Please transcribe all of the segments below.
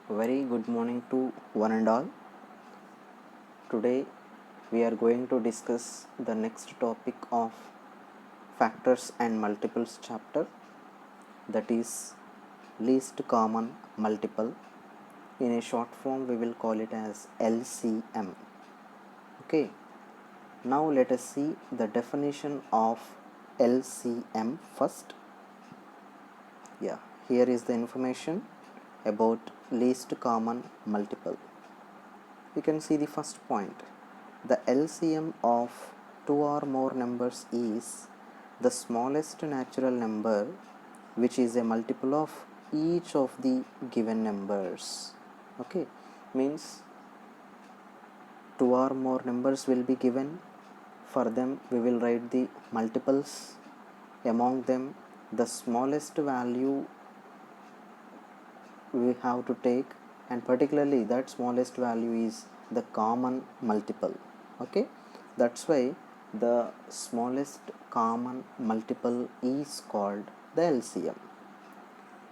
Very good morning to one and all. Today we are going to discuss the next topic of factors and multiples chapter, that is least common multiple. In a short form we will call it as LCM. Okay, now let us see the definition of LCM first. Here is the information about least common multiple. You can see the first point. The LCM of two or more numbers is the smallest natural number which is a multiple of each of the given numbers. Okay, means two or more numbers will be given. For them we will write the multiples. Among them the smallest value we have to take, and particularly that smallest value is the common multiple. Okay, that's why the smallest common multiple is called the LCM.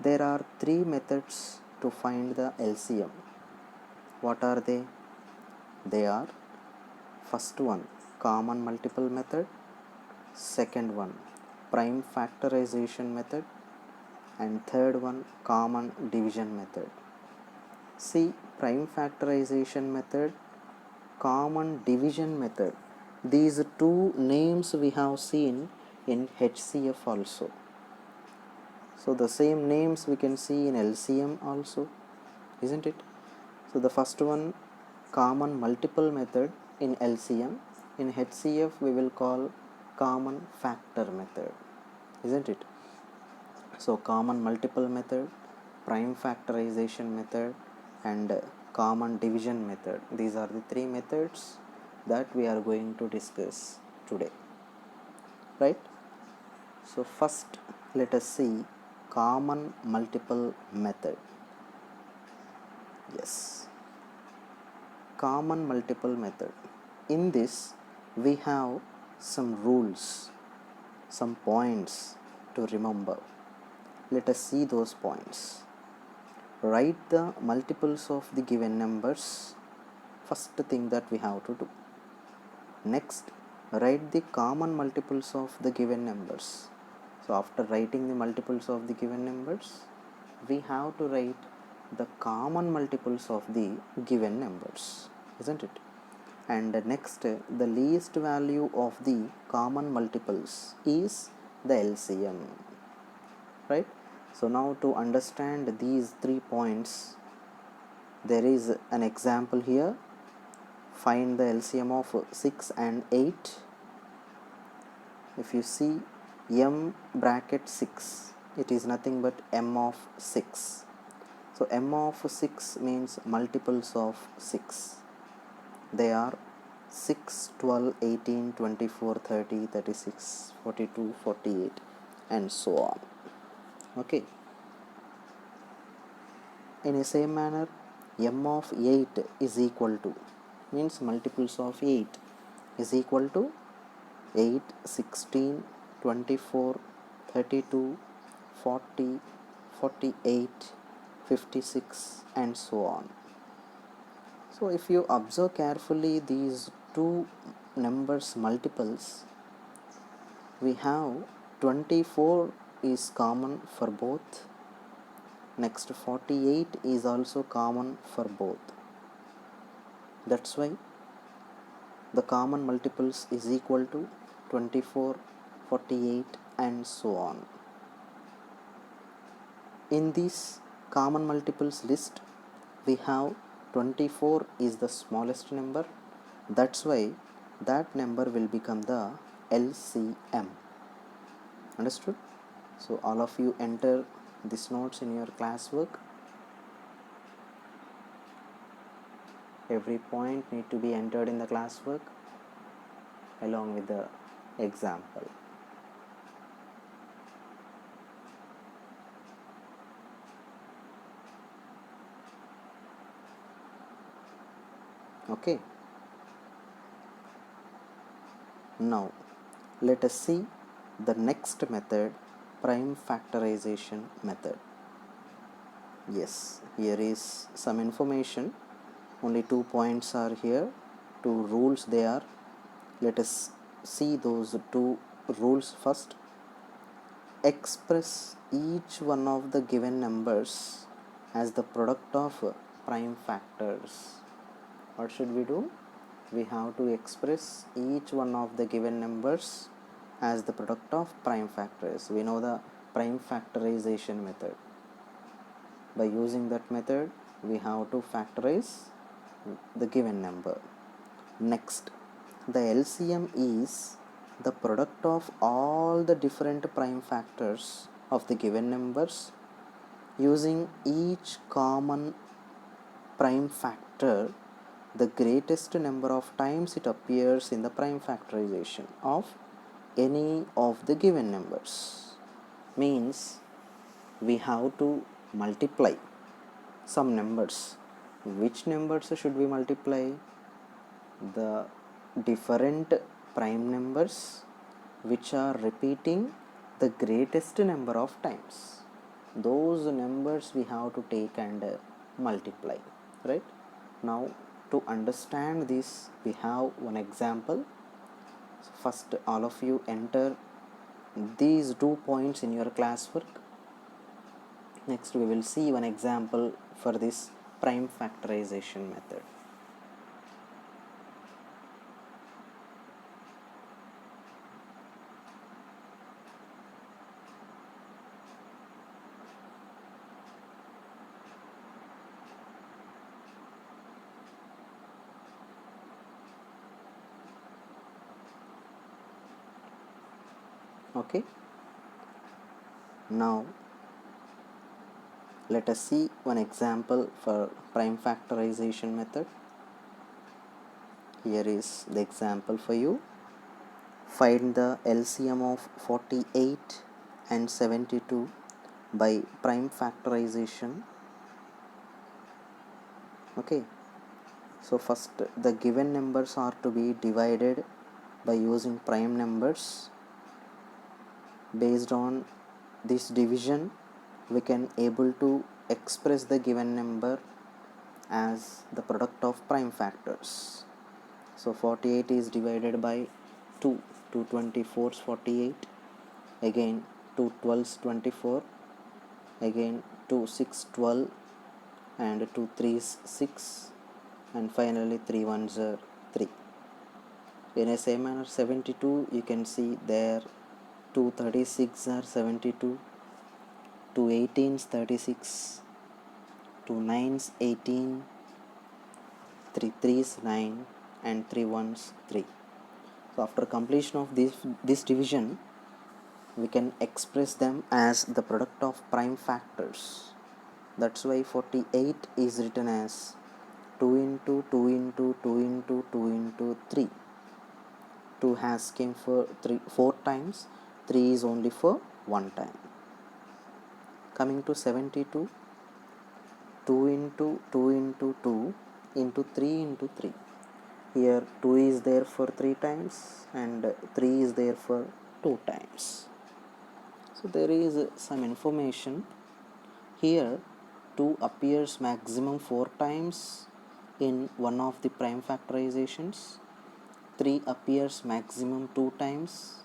There are three methods to find the LCM. What are they? They are: first one, common multiple method; second one, prime factorization method; and third one, common division method. See, prime factorization method, common division method, these two names we have seen in HCF also. So the same names we can see in LCM also, isn't it? So the first one, common multiple method in LCM. In HCF we will call common factor method, isn't it? So common multiple method, prime factorization method, and common division method. These are the three methods that we are going to discuss today, right? So first let us see common multiple method. Yes, common multiple method. In this we have some rules, some points to remember. Let us see those points. Write the multiples of the given numbers, first thing that we have to do. Next, write the common multiples of the given numbers. So after writing the multiples of the given numbers, we have to write the common multiples of the given numbers, isn't it? And next, the least value of the common multiples is the LCM, right? So now to understand these 3 points, there is an example here. Find the LCM of 6 and 8. If you see m bracket 6, it is nothing but m of 6. So m of 6 means multiples of 6. They are 6, 12, 18, 24, 30, 36, 42, 48, and so on. Okay. In the same manner, m of 8 is equal to, means multiples of 8 is equal to 8, 16, 24, 32, 40, 48, 56, and so on. So if you observe carefully these two numbers multiples, we have 24 is common for both. Next, 48 is also common for both. That's why the common multiples is equal to 24, 48, and so on. In this common multiples list, we have 24 is the smallest number. That's why that number will become the LCM. Understood? So all of you enter these notes in your classwork. Every point need to be entered in the classwork along with the example. Okay. Now let us see the next method, prime factorization method. Yes, here is some information. Only 2 points are here, 2 rules they are. Let us see those 2 rules first. Express each one of the given numbers as the product of prime factors. What should we do? We have to express each one of the given numbers as the product of prime factors. We know the prime factorization method. By using that method, we have to factorize the given number. Next, the LCM is the product of all the different prime factors of the given numbers using each common prime factor the greatest number of times it appears in the prime factorization of any of the given numbers. Means we have to multiply some numbers. Which numbers should we multiply? The different prime numbers which are repeating the greatest number of times. Those numbers we have to take and multiply, right? Now to understand this, we have one example. So first, all of you enter these 2 points in your classwork. Next, we will see one example for this prime factorization method. Okay, now let us see one example for prime factorization method. Here is the example for you. Find the LCM of 48 and 72 by prime factorization. Okay, so first the given numbers are to be divided by using prime numbers. Based on this division, we can able to express the given number as the product of prime factors. So 48 is divided by 2, 2 24s 48, again 2 12s 24, again 2 6 12, and 2 3s 6, and finally 3 1s are 3. In a same manner, 72 you can see there 2 36 are 72, 2 18s 36, 2 9s 18, 3 3s 9, and 3 1s 3. So after completion of this division, we can express them as the product of prime factors. That's why 48 is written as 2 into 2 into 2 into 2 into 3. 2 has came for 4 times, 3 is only for 1 time. Coming to 72, 2 into 2 into 2 into 3 into 3. Here 2 is there for 3 times and 3 is there for 2 times. So there is some information here. 2 appears maximum 4 times in one of the prime factorizations. 3 appears maximum 2 times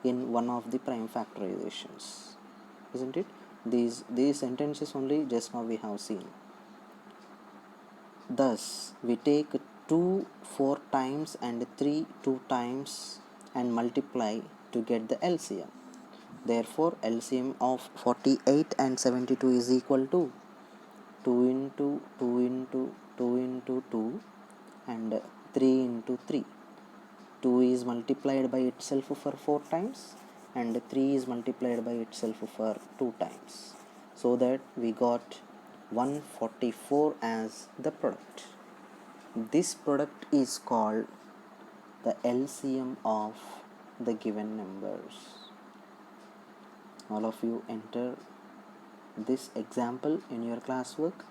in one of the prime factorizations, isn't it? These sentences only just now we have seen. Thus we take 2 4 times and 3 2 times and multiply to get the LCM. Therefore LCM of 48 and 72 is equal to 2 into 2 into 2 into 2 and 3 into 3. 2 is multiplied by itself for 4 times and 3 is multiplied by itself for 2 times, so that we got 144 as the product. This product is called the LCM of the given numbers. All of you enter this example in your classwork.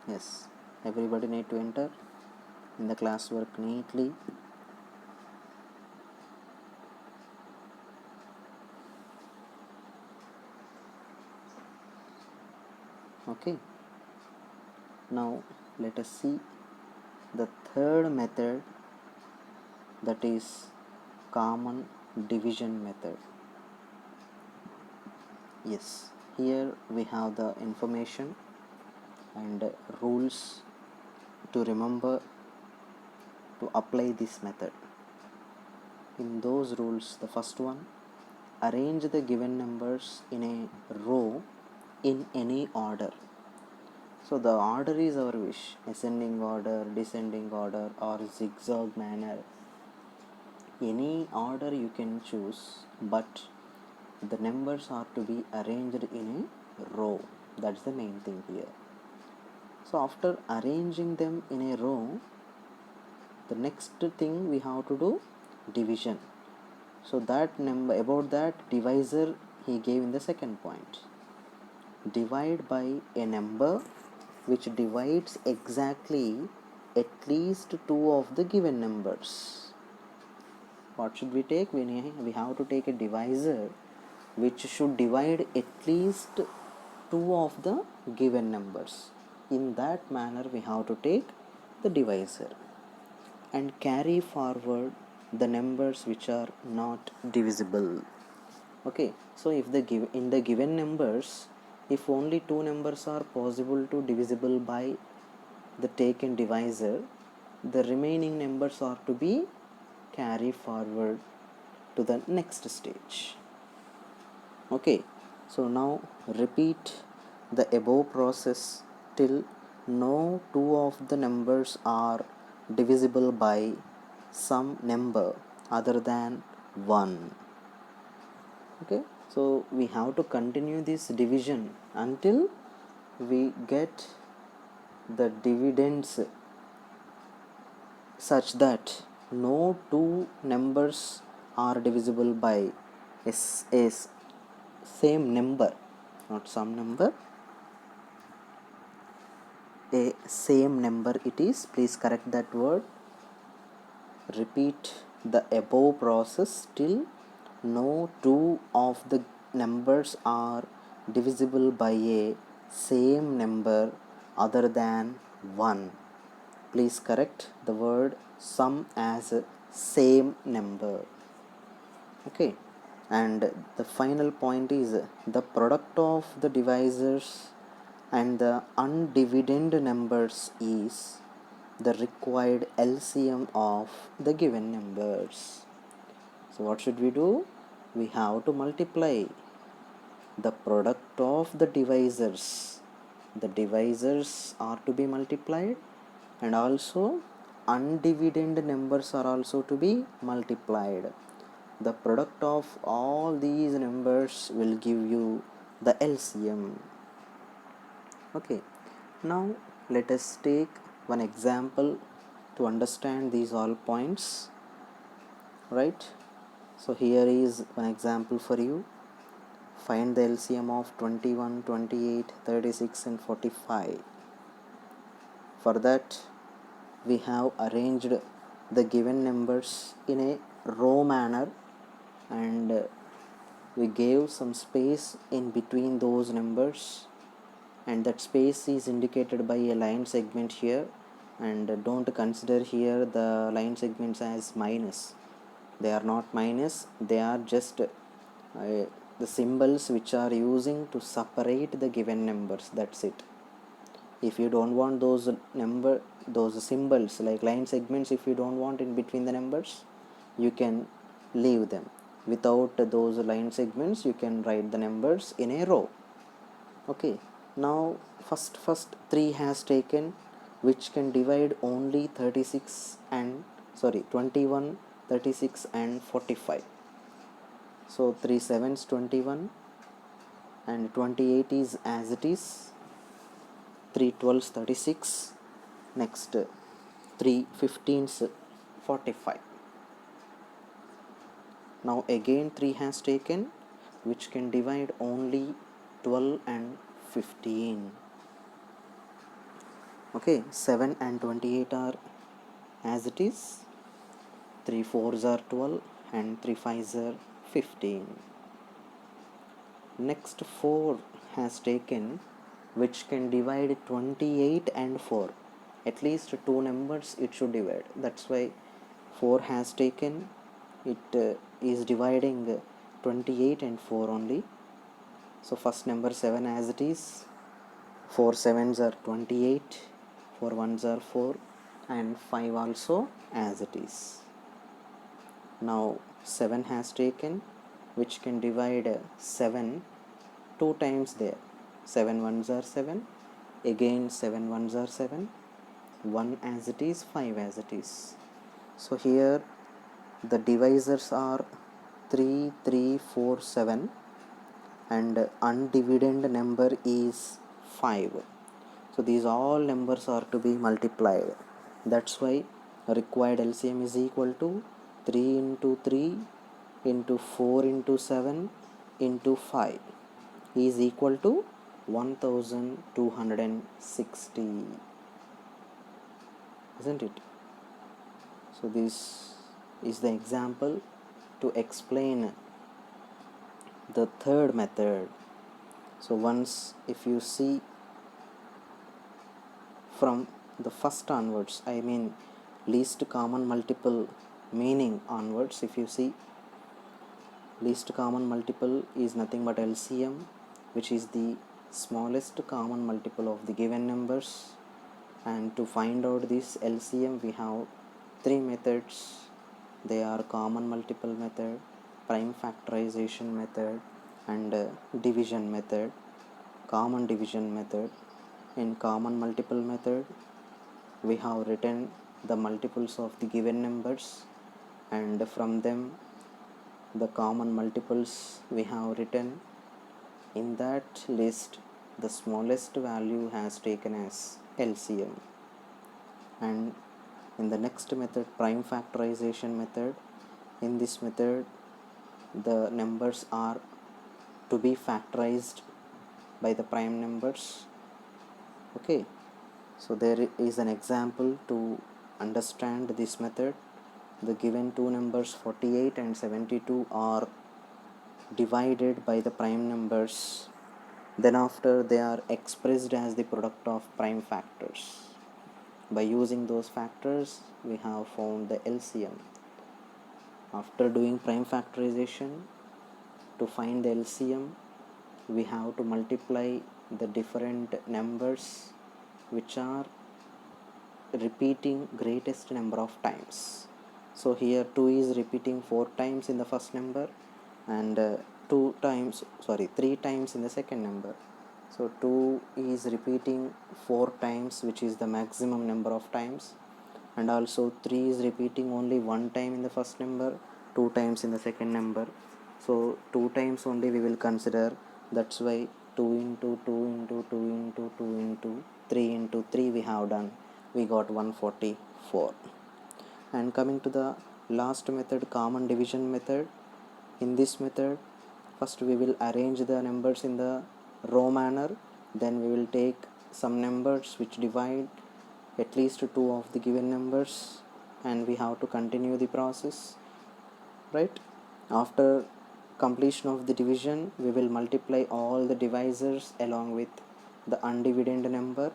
Yes, everybody need to enter in the classwork neatly. Okay, now let us see the third method, that is common division method. Yes, here we have the information and rules to remember to apply this method. In those rules, the first one, arrange the given numbers in a row in any order. So the order is our wish, ascending order, descending order, or zigzag manner. Any order you can choose, but the numbers are to be arranged in a row. That's the main thing here. So after arranging them in a row, the next thing we have to do division. So that number, about that divisor he gave in the second point. Divide by a number which divides exactly at least two of the given numbers. What should we take? We have to take a divisor which should divide at least two of the given numbers. In that manner we have to take the divisor and carry forward the numbers which are not divisible. Okay, so if in the given numbers, if only two numbers are possible to divisible by the taken divisor, the remaining numbers are to be carried forward to the next stage. Okay, so now repeat the above process till no two of the numbers are divisible by some number other than 1. Okay, so we have to continue this division until we get the dividends such that no two numbers are divisible by a same number, not some number, a same number it is. Please correct that word. Repeat the above process till no two of the numbers are divisible by a same number other than 1. Please correct the word sum as same number. Okay, and the final point is the product of the divisors and the undividend numbers is the required LCM of the given numbers. So what should we do? We have to multiply the product of the divisors. The divisors are to be multiplied, and also undividend numbers are also to be multiplied. The product of all these numbers will give you the LCM. Okay, now let us take one example to understand these all points. Right, so here is one example for you. Find the LCM of 21, 28, 36 and 45. For that, we have arranged the given numbers in a row manner, and we gave some space in between those numbers, and that space is indicated by a line segment here. And don't consider here the line segments as minus. They are not minus, they are just the symbols which are using to separate the given numbers. That's it. If you don't want those symbols like line segments, if you don't want in between the numbers, you can leave them. Without those line segments, you can write the numbers in a row. Okay, now first 3 has taken, which can divide only 21, 36 and 45. So 3 sevens 21, and 28 is as it is, 3 12s 36, next 3 15s 45. Now again 3 has taken, which can divide only 12 and 15. Okay, 7 and 28 are as it is, 3 4s are 12 and 3 5s are 15. Next 4 has taken, which can divide 28 and 4. At least two numbers it should divide. That's why 4 has taken. It is dividing 28 and 4 only. So first number 7 as it is. 4 sevens are 28, 4 ones are 4, and 5 also as it is. Now 7 has taken, which can divide 7 two times there. 7 ones are 7, again 7 ones are 7, 1 as it is, 5 as it is. So here the divisors are 3, 3, 4, 7, and undivided number is 5. So these all numbers are to be multiplied. That's why required LCM is equal to 3 into 3 into 4 into 7 into 5 is equal to 1260, isn't it? So this is the example to explain the third method. So once if you see from the first onwards, I mean least common multiple meaning onwards, if you see, least common multiple is nothing but LCM, which is the smallest common multiple of the given numbers. And to find out this LCM, we have three methods. They are common multiple method, prime factorization method, and division method. Common division method. In common multiple method, we have written the multiples of the given numbers, and from them the common multiples we have written. In that list, the smallest value has taken as LCM. And in the next method, prime factorization method, in this method the numbers are to be factorized by the prime numbers. Okay, so there is an example to understand this method. The given two numbers 48 and 72 are divided by the prime numbers. Then after they are expressed as the product of prime factors. By using those factors, we have found the LCM. After doing prime factorization, to find the LCM, we have to multiply the different numbers which are repeating greatest number of times. So here 2 is repeating 4 times in the first number, and 3 times in the second number. So 2 is repeating 4 times, which is the maximum number of times, and also 3 is repeating only 1 time in the first number, 2 times in the second number. So 2 times only we will consider. That's why 2 into 2 into 2 into 2 into 3 into 3 we have done. We got 144. And coming to the last method, common division method. In this method, first we will arrange the numbers in the row manner, then we will take some numbers which divide at least two of the given numbers, and we have to continue the process, right? After completion of the division, we will multiply all the divisors along with the undivided number.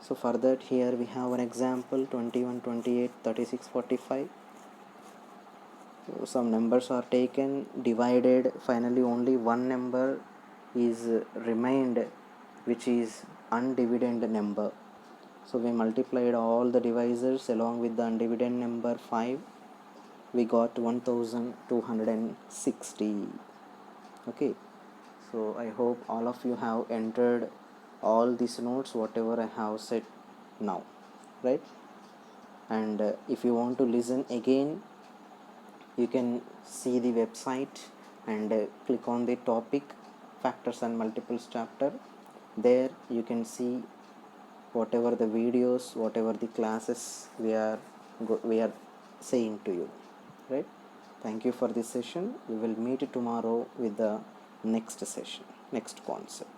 So for that, here we have an example 21, 28, 36, 45. So some numbers are taken, divided, finally only one number is remained, which is undivided number. So we multiplied all the divisors along with the undivided number 5. We got 1260. Okay, so I hope all of you have entered all these notes whatever I have said now, right? And if you want to listen again, you can see the website and click on the topic factors and multiples chapter. There you can see whatever the videos, whatever the classes we are saying to you, right? Thank you for this session. We will meet tomorrow with the next session, next concept.